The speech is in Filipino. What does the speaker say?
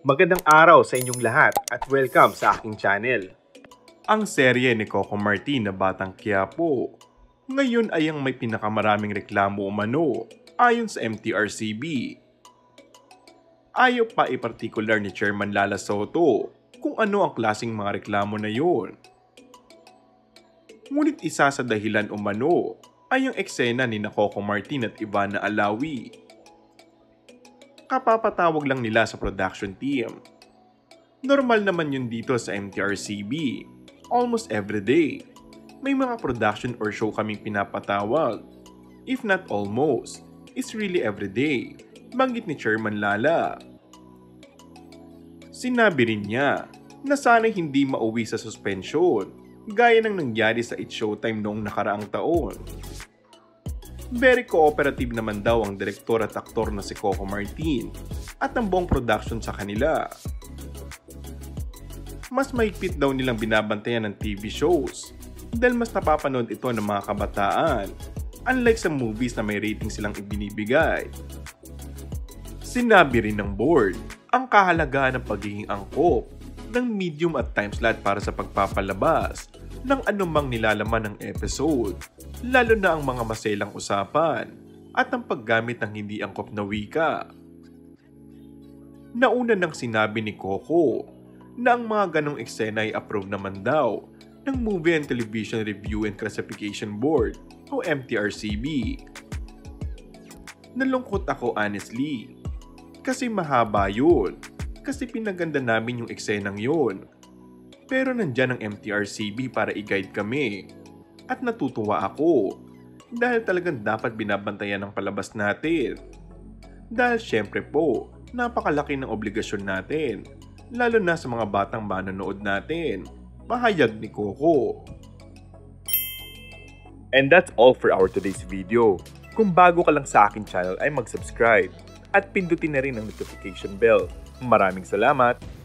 Magandang araw sa inyong lahat at welcome sa aking channel. Ang serye ni Coco Martin na Batang Quiapo ngayon ay ang may pinakamaraming reklamo umano ayon sa MTRCB. Ayaw pa ipartikular ni Chairman Lala Soto kung ano ang klaseng mga reklamo na yun. Ngunit isa sa dahilan umano ay ang eksena ni Coco Martin at Ivana Alawi. Kapapatawag lang nila sa production team. Normal naman yun dito sa MTRCB. Almost every day, may mga production or show kaming pinapatawag. If not almost, it's really every day, banggit ni Chairman Lala. Sinabi rin niya na sana hindi mauwi sa suspension, gaya ng nangyari sa It's Showtime noong nakaraang taon. Very cooperative naman daw ang direktor at aktor na si Coco Martin at ang buong production sa kanila. Mas mahigpit daw nilang binabantayan ng TV shows dahil mas napapanood ito ng mga kabataan, unlike sa movies na may rating silang ibinibigay. Sinabi rin ng board ang kahalagahan ng pagiging angkop ng medium at time slot para sa pagpapalabas ng anumang nilalaman ng episode, lalo na ang mga maselang usapan at ang paggamit ng hindi angkop na wika. Nauna nang sinabi ni Coco na ang mga ganong eksena ay approve naman daw ng Movie and Television Review and Classification Board o MTRCB. Nalungkot ako honestly kasi mahaba yun, kasi pinaganda namin yung eksenang yun. Pero nandyan ang MTRCB para i-guide kami at natutuwa ako dahil talagang dapat binabantayan ang palabas natin. Dahil syempre po, napakalaki ng obligasyon natin, lalo na sa mga batang manonood natin. Pahayag ni Coco. And that's all for our today's video. Kung bago ka lang sa aking channel ay mag-subscribe at pindutin na rin ang notification bell. Maraming salamat!